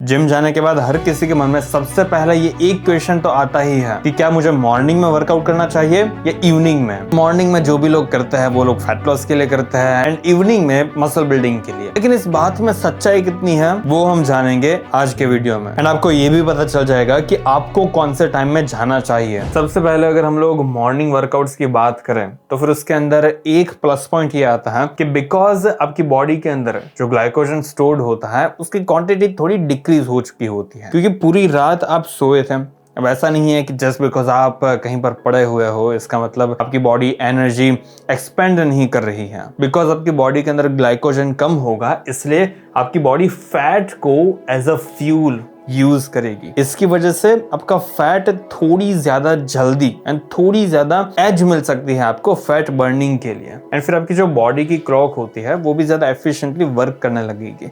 Gym जाने के बाद हर किसी के मन में सबसे पहले ये एक क्वेश्चन तो आता ही है कि क्या मुझे मॉर्निंग में वर्कआउट करना चाहिए या इवनिंग में। मॉर्निंग में जो भी लोग करते हैं वो लोग फैट लॉस के लिए करते हैं एंड इवनिंग में मसल बिल्डिंग के लिए। लेकिन इस बात में सच्चाई कितनी है वो हम जानेंगे आज के वीडियो में एंड आपको ये भी पता चल जाएगा कि आपको कौन से टाइम में जाना चाहिए। सबसे पहले अगर हम लोग मॉर्निंग वर्कआउट्स की बात करें तो फिर उसके अंदर एक प्लस पॉइंट ये आता है कि बिकॉज आपकी बॉडी के अंदर जो ग्लाइकोजन स्टोर्ड होता है उसकी क्वांटिटी थोड़ी डिक्रीज हो चुकी होती है, क्योंकि पूरी रात आप सोए थे। अब ऐसा नहीं है कि जस्ट बिकॉज आप कहीं पर पड़े हुए हो इसका मतलब आपकी बॉडी एनर्जी एक्सपेंड नहीं कर रही है। बिकॉज आपकी बॉडी के अंदर ग्लाइकोजन कम होगा इसलिए आपकी बॉडी फैट को एज अ फ्यूल यूज करेगी। इसकी वजह से आपका फैट थोड़ी ज्यादा जल्दी एंड थोड़ी ज्यादा एज मिल सकती है आपको फैट बर्निंग के लिए एंड फिर आपकी जो बॉडी की क्लॉक होती है वो भी ज्यादा एफिशिएंटली वर्क करने लगेगी।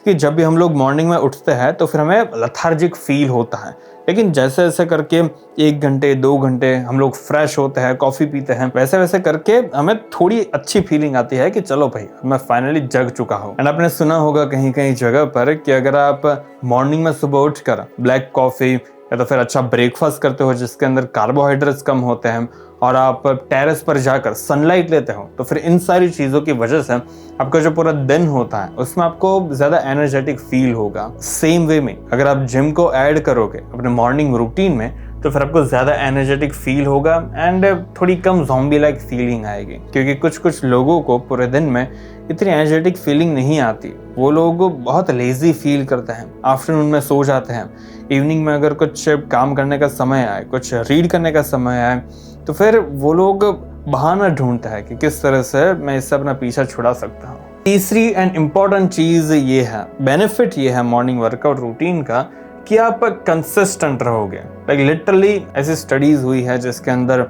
क्योंकि जब भी हम लोग मॉर्निंग में उठते हैं तो फिर हमें लेथार्जिक फील होता है, लेकिन जैसे जैसे करके 1 घंटे 2 घंटे हम लोग फ्रेश होते हैं, कॉफी पीते हैं, वैसे वैसे करके हमें थोड़ी अच्छी फीलिंग आती है कि चलो भाई मैं फाइनली जग चुका हूँ। एंड आपने सुना होगा कहीं कहीं जगह पर कि अगर आप मॉर्निंग में सुबह उठकर ब्लैक कॉफी या तो फिर अच्छा ब्रेकफास्ट करते हो जिसके अंदर कार्बोहाइड्रेट्स कम होते हैं और आप टेरेस पर जाकर सनलाइट लेते हो तो फिर इन सारी चीज़ों की वजह से आपका जो पूरा दिन होता है उसमें आपको ज़्यादा एनर्जेटिक फील होगा। सेम वे में अगर आप जिम को ऐड करोगे अपने मॉर्निंग रूटीन में तो फिर आपको ज़्यादा एनर्जेटिक फील होगा एंड थोड़ी कम ज़ॉम्बी लाइक फीलिंग आएगी, क्योंकि कुछ लोगों को पूरे दिन में इतनी एनर्जेटिक फीलिंग नहीं आती। वो लोग बहुत लेजी फील करते हैं, आफ्टरनून में सो जाते हैं, इवनिंग में अगर कुछ काम करने का समय आए, कुछ रीड करने का समय आए तो फिर वो लोग बहाना ढूंढते हैं कि किस तरह से मैं इससे अपना पीछा छुड़ा सकता हूँ। तीसरी एंड इम्पॉर्टेंट चीज़ ये है, बेनिफिट ये है मॉर्निंग वर्कआउट रूटीन का कि आप कंसिस्टेंट रहोगे। लाइक लिटरली ऐसी स्टडीज हुई है जिसके अंदर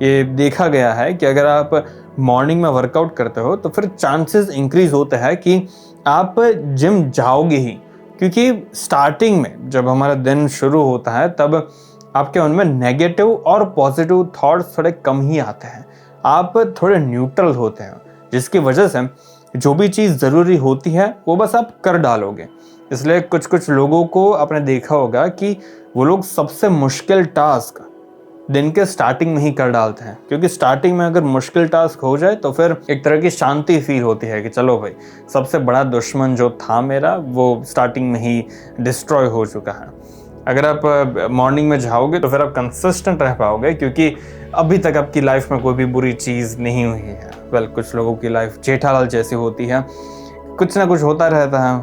ये देखा गया है कि अगर आप मॉर्निंग में वर्कआउट करते हो तो फिर चांसेस इंक्रीज होते हैं कि आप जिम जाओगे ही, क्योंकि स्टार्टिंग में जब हमारा दिन शुरू होता है तब आपके मन में नेगेटिव और पॉजिटिव थॉट्स थोड़े कम ही आते हैं, आप थोड़े न्यूट्रल होते हैं, जिसकी वजह से जो भी चीज़ ज़रूरी होती है वो बस आप कर डालोगे। इसलिए कुछ लोगों को आपने देखा होगा कि वो लोग सबसे मुश्किल टास्क दिन के स्टार्टिंग में ही कर डालते हैं, क्योंकि स्टार्टिंग में अगर मुश्किल टास्क हो जाए तो फिर एक तरह की शांति फील होती है कि चलो भाई सबसे बड़ा दुश्मन जो था मेरा वो स्टार्टिंग में ही डिस्ट्रॉय हो चुका है। अगर आप मॉर्निंग में जाओगे तो फिर आप कंसिस्टेंट रह पाओगे, क्योंकि अभी तक आपकी लाइफ में कोई भी बुरी चीज़ नहीं हुई है। वेल, कुछ लोगों की लाइफ जेठालाल जैसी होती है, कुछ ना कुछ होता रहता है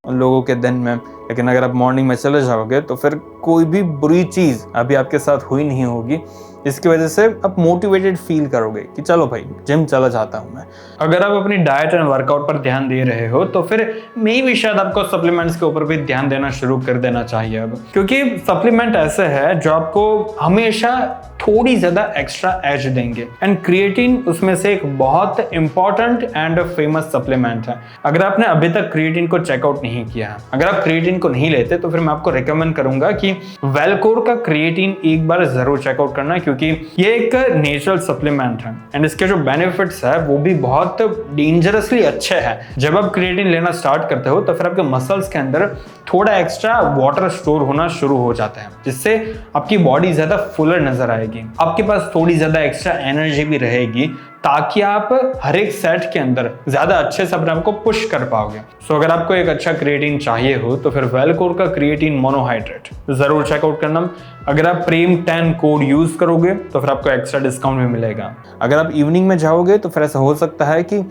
उन लोगों के दिन में। लेकिन अगर आप मॉर्निंग में चले जाओगे तो फिर कोई भी बुरी चीज़ अभी आपके साथ हुई नहीं होगी, जिसकी वजह से आप मोटिवेटेड फील करोगे कि चलो भाई जिम चला जाता हूँ मैं। अगर आप अपनी डाइट एंड वर्कआउट पर ध्यान दे रहे हो तो फिर मे भी शायद आपको सप्लीमेंट्स के ऊपर भी ध्यान देना शुरू कर देना चाहिए अब, क्योंकि सप्लीमेंट ऐसे है जो आपको हमेशा थोड़ी ज्यादा एक्स्ट्रा एज देंगे एंड क्रिएटिन उसमें से एक बहुत इंपॉर्टेंट एंड फेमस सप्लीमेंट है। अगर आपने अभी तक क्रिएटिन को चेकआउट नहीं किया है, अगर आप क्रिएटिन को नहीं लेते तो फिर मैं आपको रिकमेंड करूंगा कि वेलकोर का क्रिएटिन एक बार जरूर चेकआउट करना, क्योंकि ये एक नेचुरल सप्लीमेंट है एंड इसके जो बेनिफिट्स है वो भी बहुत डेंजरसली अच्छे हैं। जब आप क्रिएटिन लेना स्टार्ट करते हो तो फिर आपके मसल्स के अंदर थोड़ा एक्स्ट्रा वाटर स्टोर होना शुरू हो जाता है, जिससे आपकी बॉडी ज्यादा फुलर नजर आएगी, आपके पास थोड़ी ज्यादा एक्स्ट्रा एनर्जी भी रहेगी, ताकि आप हर एक सेट के अंदर ज्यादा अच्छे से अपने आप को पुश कर पाओगे। सो अगर आपको एक अच्छा क्रिएटिन चाहिए हो तो फिर वेलकोर का क्रिएटिन मोनोहाइड्रेट जरूर चेकआउट करना। अगर आप प्रेम 10 कोड यूज करोगे तो फिर आपको एक्स्ट्रा डिस्काउंट भी मिलेगा। अगर आप इवनिंग में जाओगे तो फिर ऐसा हो सकता है कि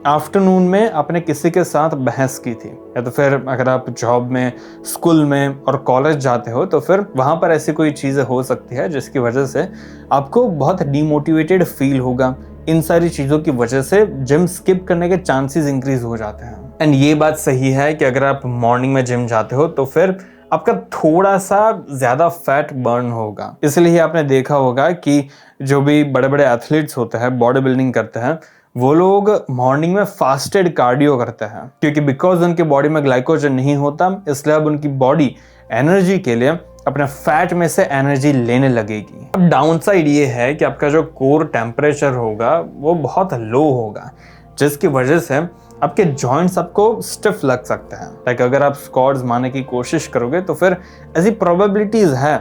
आफ्टरनून में आपने किसी के साथ बहस की थी, या तो फिर अगर आप जॉब में, स्कूल में और कॉलेज जाते हो तो फिर वहां पर ऐसी कोई चीजें हो सकती है जिसकी वजह से आपको बहुत डीमोटिवेटेड फील होगा। इन सारी चीज़ों की वजह से जिम स्किप करने के चांसेस इंक्रीज हो जाते हैं। एंड ये बात सही है कि अगर आप मॉर्निंग में जिम जाते हो तो फिर आपका थोड़ा सा ज़्यादा फैट बर्न होगा। इसलिए आपने देखा होगा कि जो भी बड़े बड़े एथलीट्स होते हैं, बॉडी बिल्डिंग करते हैं, वो लोग मॉर्निंग में फास्टेड कार्डियो करते हैं, क्योंकि बिकॉज उनकी बॉडी में ग्लाइकोजन नहीं होता, इसलिए अब उनकी बॉडी एनर्जी के लिए अपने फैट में से एनर्जी लेने लगेगी। अब डाउन साइड ये है कि आपका जो कोर टेम्परेचर होगा वो बहुत लो होगा, जिसकी वजह से आपके जॉइंट्स आपको स्टिफ लग सकते हैं। लाइक अगर आप स्क्वाट्स मारने की कोशिश करोगे तो फिर ऐसी प्रोबेबिलिटीज है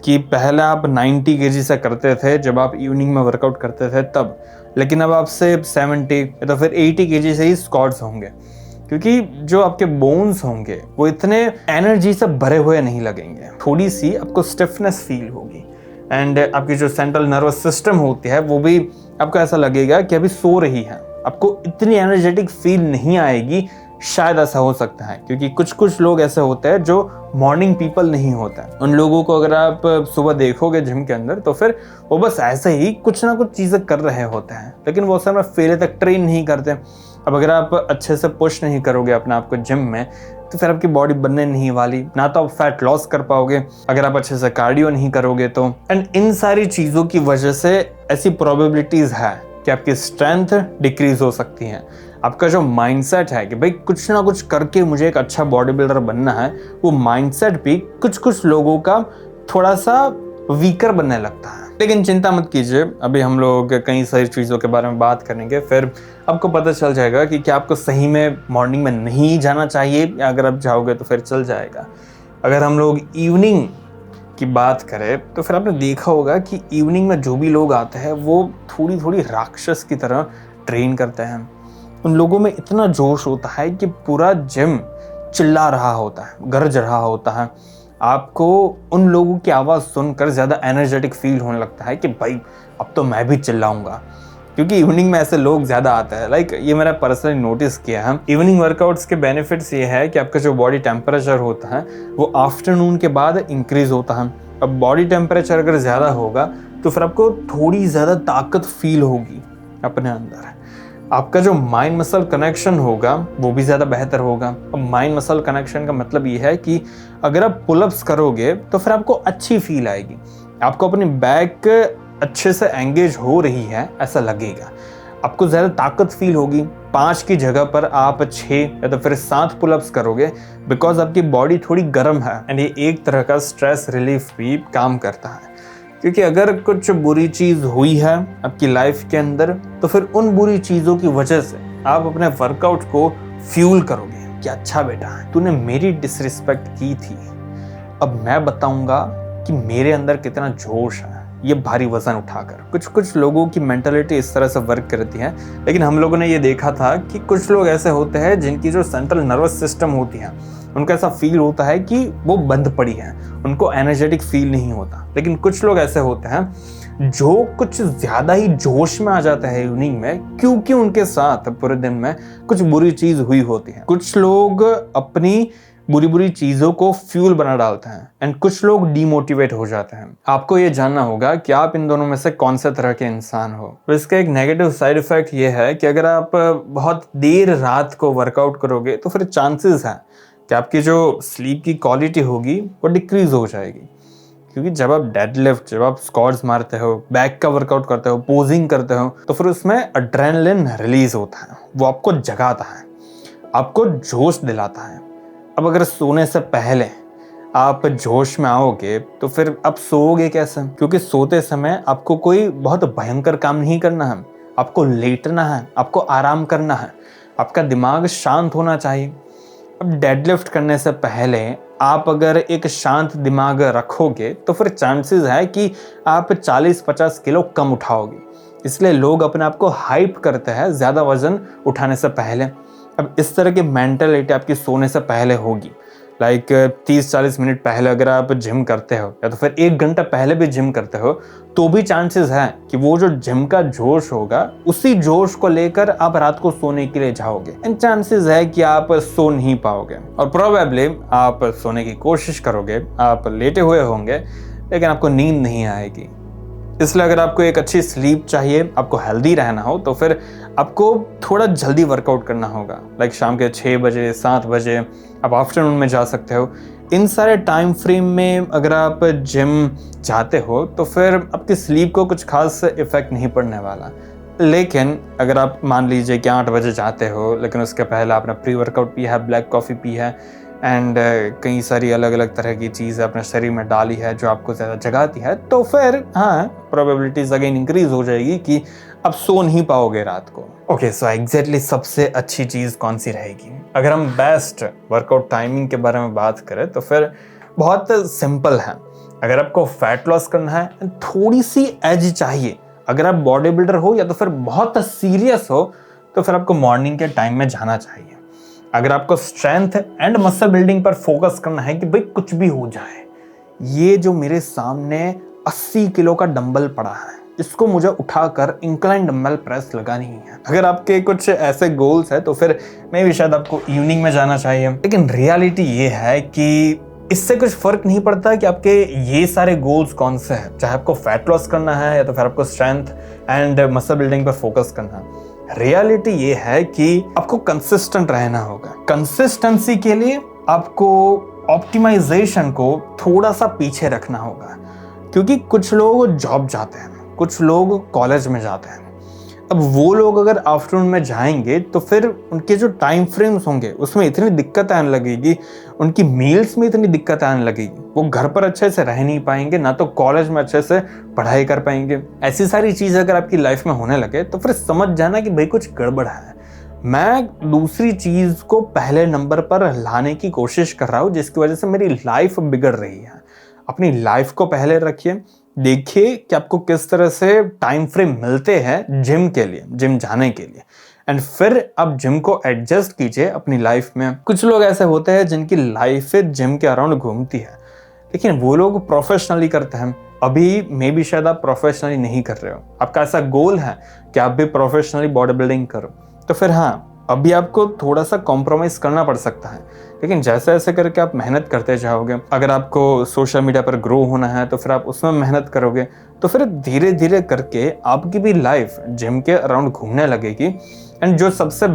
कि पहले आप 90 केजी से करते थे जब आप इवनिंग में वर्कआउट करते थे तब, लेकिन अब आपसे 70 या तो फिर 80 केजी से ही स्क्वाट्स होंगे, क्योंकि जो आपके बोन्स होंगे वो इतने एनर्जी से भरे हुए नहीं लगेंगे। थोड़ी सी आपको स्टिफनेस फील होगी एंड आपकी जो सेंट्रल नर्वस सिस्टम होती है वो भी आपको ऐसा लगेगा कि अभी सो रही है, आपको इतनी एनर्जेटिक फील नहीं आएगी। शायद ऐसा हो सकता है क्योंकि कुछ कुछ लोग ऐसे होते हैं जो मॉर्निंग पीपल नहीं होते हैं। उन लोगों को अगर आप सुबह देखोगे जिम के अंदर तो फिर वो बस ऐसे ही कुछ ना कुछ चीज़ें कर रहे होते हैं, लेकिन वो समय फेले तक ट्रेन नहीं करते। अब अगर आप अच्छे से पुश नहीं करोगे अपने आप को जिम में तो फिर आपकी बॉडी बनने नहीं वाली, ना तो आप फैट लॉस कर पाओगे अगर आप अच्छे से कार्डियो नहीं करोगे तो। एंड इन सारी चीज़ों की वजह से ऐसी प्रोबेबिलिटीज़ है कि आपकी स्ट्रेंथ डिक्रीज हो सकती है। आपका जो माइंडसेट है कि भाई कुछ ना कुछ करके मुझे एक अच्छा बॉडी बिल्डर बनना है, वो माइंडसेट भी कुछ कुछ लोगों का थोड़ा सा वीकर बनने लगता है। लेकिन चिंता मत कीजिए, अभी हम लोग कई सारी चीज़ों के बारे में बात करेंगे, फिर आपको पता चल जाएगा कि क्या आपको सही में मॉर्निंग में नहीं जाना चाहिए या अगर आप जाओगे तो फिर चल जाएगा। अगर हम लोग इवनिंग की बात करें तो फिर आपने देखा होगा कि इवनिंग में जो भी लोग आते हैं वो थोड़ी थोड़ी राक्षस की तरह ट्रेन करते हैं। उन लोगों में इतना जोश होता है कि पूरा जिम चिल्ला रहा होता है, गरज रहा होता है। आपको उन लोगों की आवाज़ सुनकर ज़्यादा एनर्जेटिक फील होने लगता है कि भाई अब तो मैं भी चिल्लाऊंगा, क्योंकि इवनिंग में ऐसे लोग ज़्यादा आते हैं। लाइक ये मैंने पर्सनली नोटिस किया है। इवनिंग वर्कआउट्स के बेनिफिट्स ये है कि आपका जो बॉडी टेम्परेचर होता है वो आफ्टरनून के बाद इंक्रीज होता है। अब बॉडी टेम्परेचर अगर ज़्यादा होगा तो फिर आपको थोड़ी ज़्यादा ताकत फील होगी अपने अंदर। आपका जो माइंड मसल कनेक्शन होगा वो भी ज़्यादा बेहतर होगा। अब माइंड मसल कनेक्शन का मतलब ये है कि अगर आप पुलअप्स करोगे तो फिर आपको अच्छी फील आएगी, आपको अपनी बैक अच्छे से एंगेज हो रही है ऐसा लगेगा, आपको ज़्यादा ताकत फील होगी। 5 की जगह पर आप 6 या तो फिर 7 पुलअप्स करोगे बिकॉज आपकी बॉडी थोड़ी गर्म है एंड ये एक तरह का स्ट्रेस रिलीफ भी काम करता है। क्योंकि अगर कुछ बुरी चीज़ हुई है आपकी लाइफ के अंदर तो फिर उन बुरी चीज़ों की वजह से आप अपने वर्कआउट को फ्यूल करोगे कि अच्छा बेटा तूने मेरी डिसरिस्पेक्ट की थी, अब मैं बताऊंगा कि मेरे अंदर कितना जोश है ये भारी वजन उठाकर। कुछ कुछ लोगों की मेंटालिटी इस तरह से वर्क करती है, लेकिन हम लोगों ने ये देखा था कि कुछ लोग ऐसे होते हैं जिनकी जो सेंट्रल नर्वस सिस्टम होती है उनको ऐसा फील होता है कि वो बंद पड़ी है, उनको एनर्जेटिक फील नहीं होता। लेकिन कुछ लोग ऐसे होते हैं जो कुछ ज़्यादा ही जोश में आ जाते हैं इवनिंग में, क्योंकि उनके साथ पूरे दिन में कुछ बुरी चीज़ हुई होती है। कुछ लोग अपनी बुरी बुरी चीज़ों को फ्यूल बना डालते हैं एंड कुछ लोग डीमोटिवेट हो जाते हैं। आपको ये जानना होगा कि आप इन दोनों में से कौन से तरह के इंसान हो। तो इसका एक नेगेटिव साइड इफेक्ट ये है कि अगर आप बहुत देर रात को वर्कआउट करोगे तो फिर चांसेस हैं कि आपकी जो स्लीप की क्वालिटी होगी वो डिक्रीज हो जाएगी। क्योंकि जब आप डेडलिफ्ट, जब आप स्क्वाट्स मारते हो, बैक का वर्कआउट करते हो, पोजिंग करते हो तो फिर उसमें एड्रेनलिन रिलीज होता है, वो आपको जगाता है, आपको जोश दिलाता है। अब अगर सोने से पहले आप जोश में आओगे तो फिर आप सोओगे कैसे? क्योंकि सोते समय आपको कोई बहुत भयंकर काम नहीं करना है, आपको लेटना है, आपको आराम करना है, आपका दिमाग शांत होना चाहिए। अब डेडलिफ्ट करने से पहले आप अगर एक शांत दिमाग रखोगे तो फिर चांसेस है कि आप 40-50 किलो कम उठाओगे। इसलिए लोग अपने आप को हाइप करते हैं ज़्यादा वजन उठाने से पहले। अब इस तरह की मेंटालिटी आपकी सोने से पहले होगी। लाइक 30-40 मिनट पहले अगर आप जिम करते हो या तो फिर 1 घंटा पहले भी जिम करते हो तो भी चांसेस है कि वो जो जिम का जोश होगा उसी जोश को लेकर आप रात को सोने के लिए जाओगे एंड चांसेस है कि आप सो नहीं पाओगे और प्रोबेबली आप सोने की कोशिश करोगे, आप लेटे हुए होंगे लेकिन आपको नींद नहीं आएगी। इसलिए अगर आपको एक अच्छी स्लीप चाहिए, आपको हेल्दी रहना हो तो फिर आपको थोड़ा जल्दी वर्कआउट करना होगा। लाइक शाम के 6 बजे 7 बजे आप आफ्टरनून में जा सकते हो। इन सारे टाइम फ्रेम में अगर आप जिम जाते हो तो फिर आपकी स्लीप को कुछ खास इफेक्ट नहीं पड़ने वाला। लेकिन अगर आप मान लीजिए कि 8 बजे जाते हो लेकिन उसके पहले आपने प्री वर्कआउट पिया है, ब्लैक कॉफ़ी पी है एंड कई सारी अलग अलग तरह की चीज़ें अपने शरीर में डाली है जो आपको ज़्यादा जगाती है, तो फिर हाँ प्रोबेबिलिटीज अगेन इंक्रीज हो जाएगी कि आप सो नहीं पाओगे रात को। ओके, सो एग्जैक्टली सबसे अच्छी चीज़ कौन सी रहेगी? अगर हम बेस्ट वर्कआउट टाइमिंग के बारे में बात करें तो फिर बहुत सिंपल है। अगर आपको फैट लॉस करना है, थोड़ी सी एज चाहिए, अगर आप बॉडी बिल्डर हो या तो फिर बहुत सीरियस हो, तो फिर आपको मॉर्निंग के टाइम में जाना चाहिए। अगर आपको स्ट्रेंथ एंड मसल बिल्डिंग पर फोकस करना है कि भाई कुछ भी हो जाए, ये जो मेरे सामने 80 किलो का डंबल पड़ा है, इसको मुझे उठाकर इंक्लाइन डंबल प्रेस लगानी है। अगर आपके कुछ ऐसे गोल्स है तो फिर मैं भी शायद आपको इवनिंग में जाना चाहिए। लेकिन रियलिटी ये है कि इससे कुछ फर्क नहीं पड़ता कि आपके ये सारे गोल्स कौन से हैं, चाहे आपको फैट लॉस करना है या तो फिर आपको स्ट्रेंथ एंड मसल बिल्डिंग पर फोकस करना है। रियलिटी ये है कि आपको कंसिस्टेंट रहना होगा। कंसिस्टेंसी के लिए आपको ऑप्टिमाइजेशन को थोड़ा सा पीछे रखना होगा, क्योंकि कुछ लोग जॉब जाते हैं, कुछ लोग कॉलेज में जाते हैं। अब वो लोग अगर आफ्टरनून में जाएंगे तो फिर उनके जो टाइम फ्रेम्स होंगे उसमें इतनी दिक्कत आने लगेगी, उनकी मील्स में इतनी दिक्कत आने लगेगी, वो घर पर अच्छे से रह नहीं पाएंगे, ना तो कॉलेज में अच्छे से पढ़ाई कर पाएंगे। ऐसी सारी चीज़ अगर आपकी लाइफ में होने लगे तो फिर समझ जाना कि भाई कुछ गड़बड़ है। मैं दूसरी चीज़ को पहले नंबर पर लाने की कोशिश कर रहा हूँ, जिसकी वजह से मेरी लाइफ बिगड़ रही है। अपनी लाइफ को पहले रखिए, देखिए कि आपको किस तरह से टाइम फ्रेम मिलते हैं जिम के लिए, जिम जाने के लिए, एंड फिर आप जिम को एडजस्ट कीजिए अपनी लाइफ में। कुछ लोग ऐसे होते हैं जिनकी लाइफ जिम के अराउंड घूमती है, लेकिन वो लोग प्रोफेशनली करते हैं। अभी मे भी शायद आप प्रोफेशनली नहीं कर रहे हो, आपका ऐसा गोल है कि आप भी प्रोफेशनली बॉडी बिल्डिंग करो, तो फिर हाँ अभी आपको थोड़ा सा कॉम्प्रोमाइज करना पड़ सकता है। लेकिन जैसे ऐसे करके आप मेहनत करते जाओगे, अगर आपको सोशल मीडिया पर ग्रो होना है तो फिर आप उसमें मेहनत करोगे, तो फिर धीरे धीरे करके आपकी भी लाइफ जिम के अराउंड घूमने लगेगी। एंड जो सबसे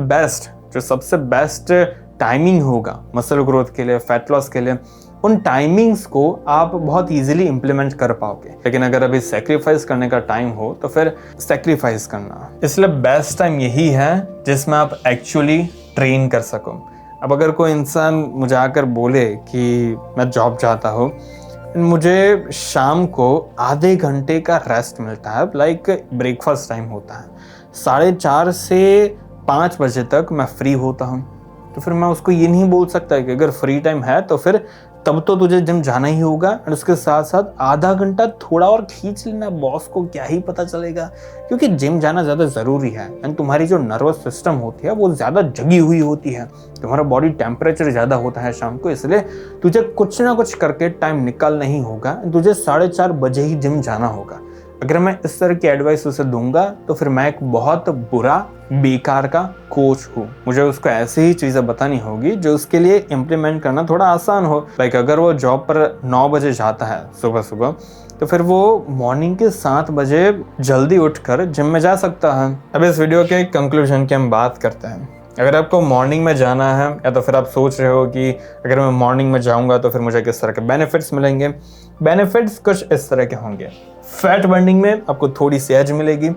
बेस्ट टाइमिंग होगा मसल ग्रोथ के लिए, फैट लॉस के लिए, उन टाइमिंग्स को आप बहुत इजीली इंप्लीमेंट कर पाओगे। लेकिन अगर अभी सेक्रीफाइस करने का टाइम हो तो फिर सेक्रीफाइस करना, इसलिए बेस्ट टाइम यही है जिसमें आप एक्चुअली ट्रेन कर सको। अब अगर कोई इंसान मुझे आकर बोले कि मैं जॉब जाता हूँ, मुझे शाम को आधे घंटे का रेस्ट मिलता है, लाइक ब्रेकफास्ट टाइम होता है, 4:30 से 5 बजे तक मैं फ्री होता हूँ, तो फिर मैं उसको ये नहीं बोल सकता कि अगर फ्री टाइम है तो फिर तब तो तुझे जिम जाना ही होगा, और उसके साथ साथ आधा घंटा थोड़ा और खींच लेना, बॉस को क्या ही पता चलेगा। क्योंकि जिम जाना ज़्यादा ज़रूरी है, एंड तुम्हारी जो नर्वस सिस्टम होती है वो ज़्यादा जगी हुई होती है, तुम्हारा बॉडी टेम्परेचर ज़्यादा होता है शाम को, इसलिए तुझे कुछ ना कुछ करके टाइम निकालना ही होगा, तुझे 4:30 बजे ही जिम जाना होगा। अगर मैं इस तरह की एडवाइस उसे दूंगा तो फिर मैं एक बहुत बुरा बेकार का कोच हूँ। मुझे उसको ऐसे ही चीज़ें बतानी होगी जो उसके लिए इम्प्लीमेंट करना थोड़ा आसान हो। लाइक अगर वो जॉब पर 9 बजे जाता है सुबह सुबह, तो फिर वो मॉर्निंग के 7 बजे जल्दी उठकर जिम में जा सकता है। अब इस वीडियो के कंक्लूजन की हम बात करते हैं। अगर आपको मॉर्निंग में जाना है, या तो फिर आप सोच रहे हो कि अगर मैं मॉर्निंग में जाऊंगा तो फिर मुझे किस तरह के बेनिफिट्स मिलेंगे, बेनिफिट्स कुछ इस तरह के होंगे। फैट बर्निंग में आपको थोड़ी सी एज मिलेगी,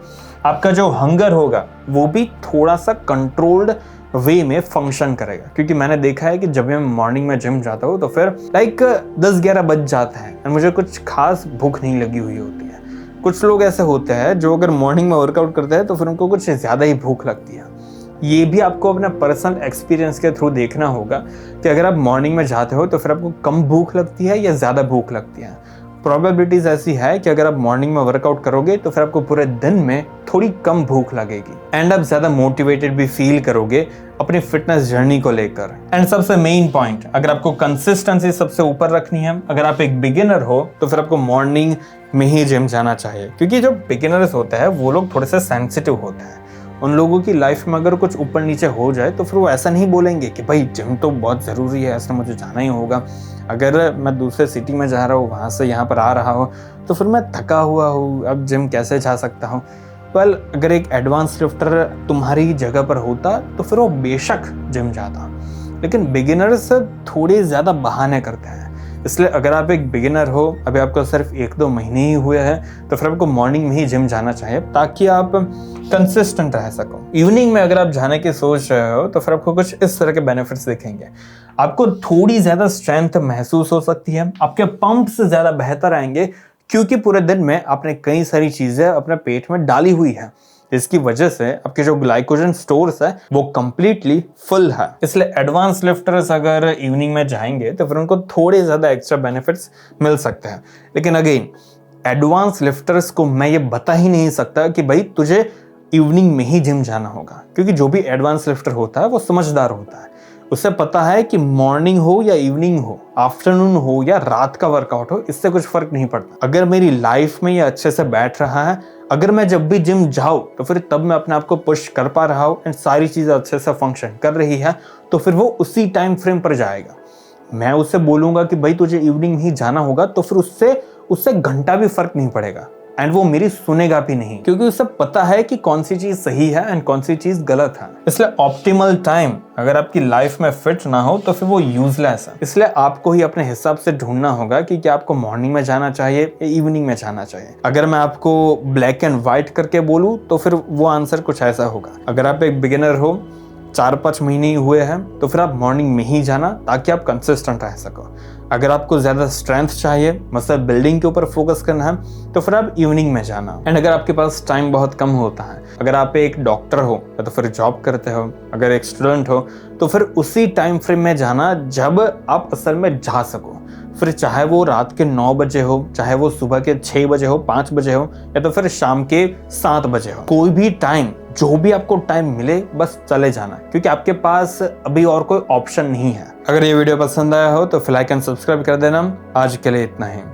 आपका जो हंगर होगा वो भी थोड़ा सा कंट्रोल्ड वे में फंक्शन करेगा। क्योंकि मैंने देखा है कि जब मैं मॉर्निंग में जिम जाता हूँ तो फिर लाइक 10-11 बज जाता है और मुझे कुछ खास भूख नहीं लगी हुई होती है। कुछ लोग ऐसे होते हैं जो अगर मॉर्निंग में वर्कआउट करते हैं तो फिर उनको कुछ ज़्यादा ही भूख लगती है। ये भी आपको अपना पर्सनल एक्सपीरियंस के थ्रू देखना होगा कि अगर आप मॉर्निंग में जाते हो तो फिर आपको कम भूख लगती है या ज़्यादा भूख लगती है। प्रोबेबिलिटीज ऐसी है कि अगर आप मॉर्निंग में वर्कआउट करोगे तो फिर आपको पूरे दिन में थोड़ी कम भूख लगेगी, एंड आप ज़्यादा मोटिवेटेड भी फील करोगे अपनी फिटनेस जर्नी को लेकर। एंड सबसे मेन पॉइंट, अगर आपको कंसिस्टेंसी सबसे ऊपर रखनी है, अगर आप एक बिगिनर हो तो फिर आपको मॉर्निंग में ही जिम जाना चाहिए। क्योंकि जो बिगिनर्स होते हैं वो लोग थोड़े से सेंसिटिव होते हैं। उन लोगों की लाइफ में अगर कुछ ऊपर नीचे हो जाए तो फिर वो ऐसा नहीं बोलेंगे कि भाई जिम तो बहुत ज़रूरी है, ऐसा मुझे जाना ही होगा। अगर मैं दूसरे सिटी में जा रहा हूँ, वहाँ से यहाँ पर आ रहा हूँ, तो फिर मैं थका हुआ हूँ, अब जिम कैसे जा सकता हूँ। वेल, अगर एक एडवांस लिफ्टर तुम्हारी जगह पर होता तो फिर वो बेशक जिम जाता। लेकिन बिगिनर्स थोड़े ज़्यादा बहाने करते हैं। इसलिए अगर आप एक बिगिनर हो, अभी आपको सिर्फ 1-2 महीने ही हुए हैं, तो फिर आपको मॉर्निंग में ही जिम जाना चाहिए ताकि आप कंसिस्टेंट रह सको। इवनिंग में अगर आप जाने की सोच रहे हो तो फिर आपको कुछ इस तरह के बेनिफिट्स दिखेंगे। आपको थोड़ी ज्यादा स्ट्रेंथ महसूस हो सकती है, आपके पंप से ज्यादा बेहतर आएंगे, क्योंकि पूरे दिन में आपने कई सारी चीजें अपने पेट में डाली हुई है। इसकी वजह से आपके जो ग्लाइकोजन स्टोर्स है वो कंप्लीटली फुल है। इसलिए एडवांस लिफ्टर्स अगर इवनिंग में जाएंगे तो फिर उनको थोड़े ज्यादा एक्स्ट्रा बेनिफिट्स मिल सकते हैं। लेकिन अगेन, एडवांस लिफ्टर्स को मैं ये बता ही नहीं सकता कि भाई तुझे इवनिंग में ही जिम जाना होगा, क्योंकि जो भी एडवांस लिफ्टर होता है वो समझदार होता है। उसे पता है कि मॉर्निंग हो या इवनिंग हो, आफ्टरनून हो या रात का वर्कआउट हो, इससे कुछ फर्क नहीं पड़ता। अगर मेरी लाइफ में ये अच्छे से बैठ रहा है, अगर मैं जब भी जिम जाऊं तो फिर तब मैं अपने आप को पुश कर पा रहा हूं एंड सारी चीजें अच्छे से फंक्शन कर रही है, तो फिर वो उसी टाइम फ्रेम पर जाएगा। मैं उसे बोलूंगा कि भाई तुझे इवनिंग ही जाना होगा, तो फिर उससे घंटा भी फर्क नहीं पड़ेगा एंड वो मेरी सुनेगा भी नहीं, क्योंकि उसे पता है कि कौन सी चीज सही है एंड कौन सी चीज गलत है। इसलिए ऑप्टिमल टाइम अगर आपकी लाइफ में फिट ना हो तो फिर वो यूजलेस है। इसलिए आपको ही अपने हिसाब से ढूंढना होगा कि क्या आपको मॉर्निंग में जाना चाहिए या इवनिंग में जाना चाहिए। अगर मैं आपको ब्लैक एंड व्हाइट करके बोलूं तो फिर वो आंसर कुछ ऐसा होगा। अगर आप एक बिगिनर हो, 4-5 महीने ही हुए हैं, तो फिर आप मॉर्निंग में ही जाना ताकि आप कंसिस्टेंट रह सको। अगर आपको ज्यादा स्ट्रेंथ चाहिए, मतलब बिल्डिंग के ऊपर फोकस करना है, तो फिर आप इवनिंग में जाना। एंड अगर आपके पास टाइम बहुत कम होता है, अगर आप एक डॉक्टर हो या तो फिर जॉब करते हो, अगर एक स्टूडेंट हो, तो फिर उसी टाइम फ्रेम में जाना जब आप असल में जा सको। फिर चाहे वो रात के 9 बजे हो, चाहे वो सुबह के 6 बजे हो, 5 बजे हो, या तो फिर शाम के 7 बजे हो, कोई भी टाइम, जो भी आपको टाइम मिले बस चले जाना, क्योंकि आपके पास अभी और कोई ऑप्शन नहीं है। अगर ये वीडियो पसंद आया हो तो फिर लाइक एंड सब्सक्राइब कर देना। आज के लिए इतना ही।